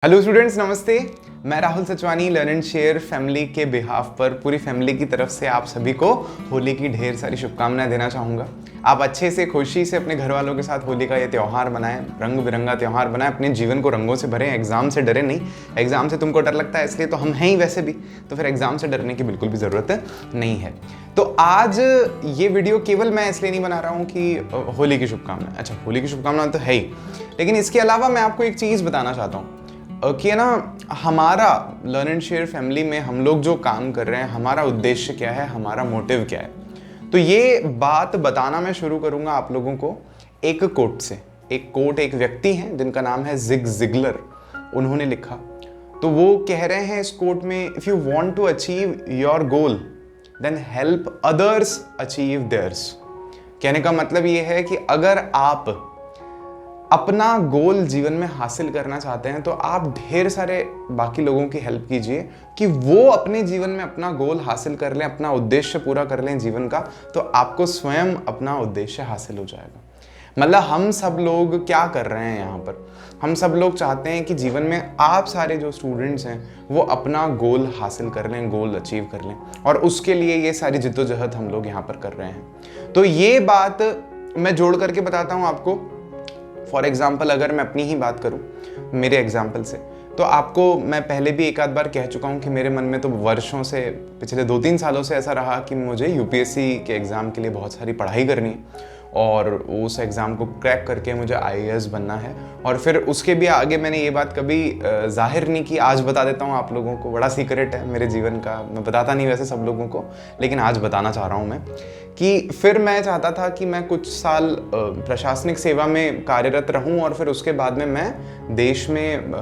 Hello students, नमस्ते। मैं Rahul Sachwani learn and share family के बिहाफ पर पूरी फैमिली की तरफ से आप सभी को होली की ढेर सारी शुभकामनाएं देना चाहूँगा। आप अच्छे से खुशी से अपने घर वालों के साथ होली का ये त्यौहार मनाएं, रंग बिरंगा त्यौहार बनाएं, अपने जीवन को रंगों से भरें। एग्जाम से डरे नहीं। एग्जाम से तुमको डर लगता है इसलिए तो हम हैं ही वैसे भी, तो फिर एग्जाम से डरने की बिल्कुल भी ज़रूरत नहीं है। तो आज ये वीडियो केवल मैं इसलिए नहीं बना रहा हूँ कि होली की शुभकामनाएं, अच्छा होली की शुभकामनाएं तो है ही, लेकिन इसके अलावा मैं आपको एक चीज़ बताना चाहता हूँ कि ना, हमारा लर्न एंड शेयर फैमिली में हम लोग जो काम कर रहे हैं, हमारा उद्देश्य क्या है, हमारा मोटिव क्या है। तो ये बात बताना मैं शुरू करूंगा आप लोगों को एक कोट से। एक व्यक्ति हैं जिनका नाम है जिग जिगलर, उन्होंने लिखा। तो वो कह रहे हैं इस कोट में, if you want to achieve your goal then help others achieve theirs. कहने का मतलब ये है कि अगर आप अपना गोल जीवन में हासिल करना चाहते हैं तो आप ढेर सारे बाकी लोगों की हेल्प कीजिए कि वो अपने जीवन में अपना गोल हासिल कर लें, अपना उद्देश्य पूरा कर लें जीवन का, तो आपको स्वयं अपना उद्देश्य हासिल हो जाएगा। मतलब हम सब लोग क्या कर रहे हैं यहाँ पर, हम सब लोग चाहते हैं कि जीवन में आप सारे जो स्टूडेंट्स हैं वो अपना गोल हासिल कर लें, गोल अचीव कर लें, और उसके लिए ये सारी जिद्दोजहद हम लोग यहाँ पर कर रहे हैं। तो ये बात मैं जोड़ करके बताता हूँ आपको। फॉर एग्जाम्पल, अगर मैं अपनी ही बात करूं मेरे एग्जाम्पल से, तो आपको मैं पहले भी एक आध बार कह चुका हूं कि मेरे मन में तो वर्षों से, पिछले 2-3 सालों से ऐसा रहा कि मुझे यूपीएससी के एग्ज़ाम के लिए बहुत सारी पढ़ाई करनी है और उस एग्ज़ाम को क्रैक करके मुझे आईएएस बनना है। और फिर उसके भी आगे मैंने ये बात कभी जाहिर नहीं की, आज बता देता हूँ आप लोगों को। बड़ा सीक्रेट है मेरे जीवन का, मैं बताता नहीं वैसे सब लोगों को, लेकिन आज बताना चाह रहा हूँ मैं कि फिर मैं चाहता था कि मैं कुछ साल प्रशासनिक सेवा में कार्यरत रहूं और फिर उसके बाद में मैं देश में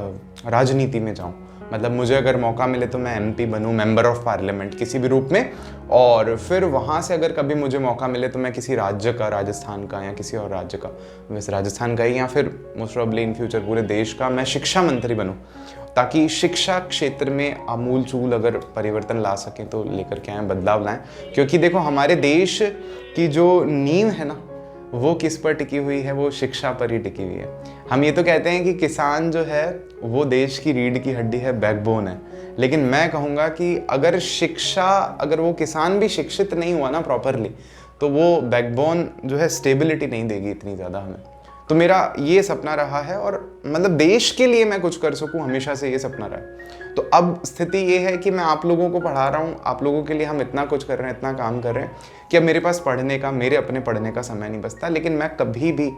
राजनीति में जाऊं। मतलब मुझे अगर मौका मिले तो मैं एमपी बनूं, मेंबर ऑफ पार्लियामेंट किसी भी रूप में, और फिर वहां से अगर कभी मुझे मौका मिले तो मैं किसी राज्य का, राजस्थान का या किसी और राज्य का, वैसे राजस्थान का ही, या फिर मोस्ट प्रोबेबली इन फ्यूचर पूरे देश का मैं शिक्षा मंत्री बनूं, ताकि शिक्षा क्षेत्र में आमूल चूल अगर परिवर्तन ला सकें तो लेकर के आए, बदलाव लाएं। क्योंकि देखो, हमारे देश की जो नींव है ना, वो किस पर टिकी हुई है, वो शिक्षा पर ही टिकी हुई है। हम ये तो कहते हैं कि किसान जो है वो देश की रीढ़ की हड्डी है, बैकबोन है, लेकिन मैं कहूँगा कि अगर शिक्षा, अगर वो किसान भी शिक्षित नहीं हुआ ना प्रॉपरली, तो वो बैकबोन जो है स्टेबिलिटी नहीं देगी इतनी ज़्यादा हमें। तो मेरा ये सपना रहा है, और मतलब देश के लिए मैं कुछ कर सकूं, हमेशा से ये सपना रहा है। तो अब स्थिति ये है कि मैं आप लोगों को पढ़ा रहा हूं, आप लोगों के लिए हम इतना कुछ कर रहे हैं, इतना काम कर रहे हैं कि अब मेरे पास पढ़ने का, मेरे अपने पढ़ने का समय नहीं बचता। लेकिन मैं कभी भी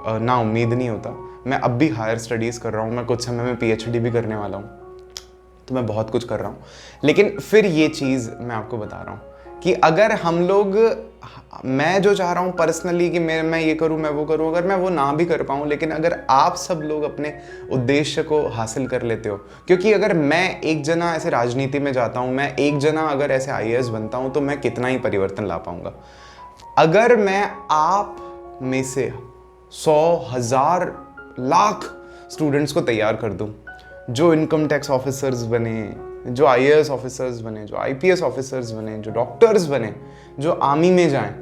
ना उम्मीद नहीं होता। मैं अब भी हायर स्टडीज़ कर रहा हूँ, मैं कुछ समय में पीएचडी भी करने वाला हूँ, तो मैं बहुत कुछ कर रहा हूँ। लेकिन फिर ये चीज़ मैं आपको बता रहा हूँ कि अगर हम लोग, मैं जो चाह रहा हूँ पर्सनली कि मैं ये करूँ, मैं वो करूँ, अगर मैं वो ना भी कर पाऊँ, लेकिन अगर आप सब लोग अपने उद्देश्य को हासिल कर लेते हो, क्योंकि अगर मैं एक जना ऐसे राजनीति में जाता हूँ, मैं एक जना अगर ऐसे आईएएस बनता हूँ, तो मैं कितना ही परिवर्तन ला पाऊँगा। अगर मैं आप में से 100, 1000, लाख स्टूडेंट्स को तैयार कर दूँ जो इनकम टैक्स ऑफिसर्स बने, जो आईएएस ऑफिसर्स बने, जो आईपीएस ऑफिसर्स बने, जो डॉक्टर्स बने, जो आर्मी में जाएं,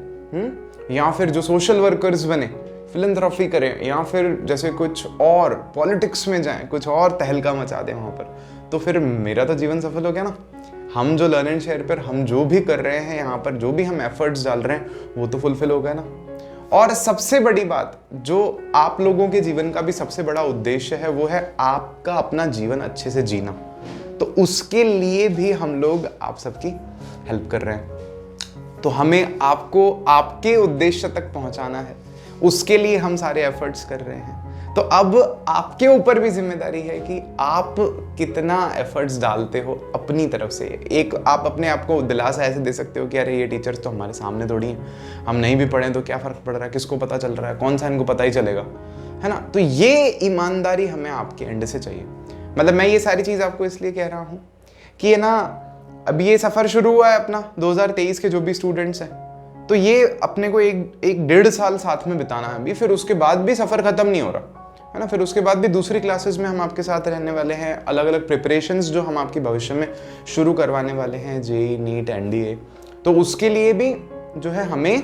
या फिर जो सोशल वर्कर्स बने, फिलैंथ्रोपी करें, या फिर जैसे कुछ और पॉलिटिक्स में जाएं, कुछ और तहलका मचा दें वहाँ पर, तो फिर मेरा तो जीवन सफल हो गया ना। हम जो लर्न एंड शेयर पर हम जो भी कर रहे हैं यहाँ पर, जो भी हम एफर्ट्स डाल रहे हैं, वो तो फुलफिल हो गया ना। और सबसे बड़ी बात, जो आप लोगों के जीवन का भी सबसे बड़ा उद्देश्य है, वो है आपका अपना जीवन अच्छे से जीना। तो उसके लिए भी हम लोग आप सबकी हेल्प कर रहे हैं। तो हमें आपको आपके उद्देश्य तक पहुंचाना है, उसके लिए हम सारे एफर्ट्स कर रहे हैं। तो अब आपके ऊपर भी जिम्मेदारी है कि आप कितना एफर्ट्स डालते हो अपनी तरफ से। एक आप अपने आप को दिलासा ऐसे दे सकते हो कि अरे ये टीचर्स तो हमारे सामने थोड़ी हैं, हम नहीं भी पढ़ें तो क्या फ़र्क पड़ रहा है, किसको पता चल रहा है, कौन सा इनको पता ही चलेगा, है ना। तो ये ईमानदारी हमें आपके एंड से चाहिए। मतलब मैं ये सारी चीज़ आपको इसलिए कह रहा हूँ कि ये ना, अब ये सफ़र शुरू हुआ है अपना 2023 के जो भी स्टूडेंट्स हैं, तो ये अपने को एक 1.5 साल साथ में बिताना है अभी, फिर उसके बाद भी सफ़र ख़त्म नहीं हो रहा है ना। फिर उसके बाद भी दूसरी क्लासेस में हम आपके साथ रहने वाले हैं, अलग अलग प्रिपरेशंस जो हम आपकी भविष्य में शुरू करवाने वाले हैं, जेईई, नीट, एनडीए, तो उसके लिए भी जो है हमें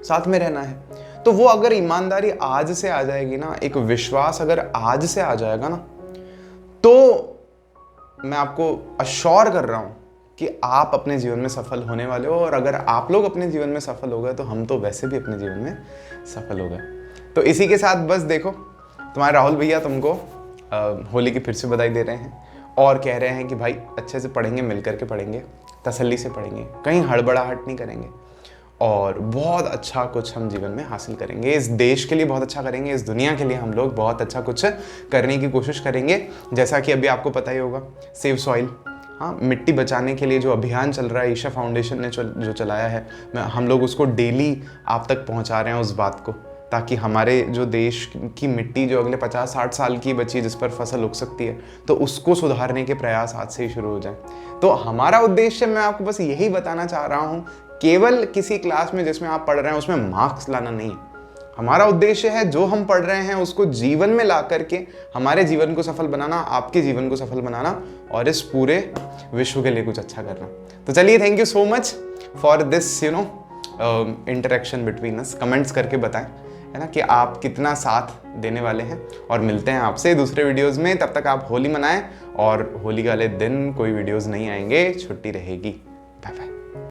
साथ में रहना है। तो वो अगर ईमानदारी आज से आ जाएगी ना, एक विश्वास अगर आज से आ जाएगा ना, मैं आपको अश्योर कर रहा हूँ कि आप अपने जीवन में सफल होने वाले हो, और अगर आप लोग अपने जीवन में सफल हो गए तो हम तो वैसे भी अपने जीवन में सफल हो गए। तो इसी के साथ बस देखो, तुम्हारे राहुल भैया तुमको होली की फिर से बधाई दे रहे हैं और कह रहे हैं कि भाई अच्छे से पढ़ेंगे, मिल करके पढ़ेंगे, तसल्ली से पढ़ेंगे, कहीं हड़बड़ाहट नहीं करेंगे, और बहुत अच्छा कुछ हम जीवन में हासिल करेंगे। इस देश के लिए बहुत अच्छा करेंगे, इस दुनिया के लिए हम लोग बहुत अच्छा कुछ करने की कोशिश करेंगे। जैसा कि अभी आपको पता ही होगा, सेव सॉइल, हाँ, मिट्टी बचाने के लिए जो अभियान चल रहा है, ईशा फाउंडेशन ने जो चलाया है, हम लोग उसको डेली आप तक पहुंचा रहे हैं उस बात को, ताकि हमारे जो देश की मिट्टी जो अगले 50-60 साल की बची, जिस पर फसल उग सकती है, तो उसको सुधारने के प्रयास आज से ही शुरू हो जाए। तो हमारा उद्देश्य, मैं आपको बस यही बताना चाह रहा हूँ, केवल किसी क्लास में जिसमें आप पढ़ रहे हैं उसमें मार्क्स लाना नहीं है। हमारा उद्देश्य है जो हम पढ़ रहे हैं उसको जीवन में ला करके हमारे जीवन को सफल बनाना, आपके जीवन को सफल बनाना, और इस पूरे विश्व के लिए कुछ अच्छा करना। तो चलिए, thank you so much for this interaction between us. Comments करके बताएं, है ना, कि आप कितना साथ देने वाले हैं, और मिलते हैं आपसे दूसरे वीडियोस में। तब तक आप होली मनाएं, और होली वाले दिन कोई वीडियोस नहीं आएंगे, छुट्टी रहेगी। Bye bye.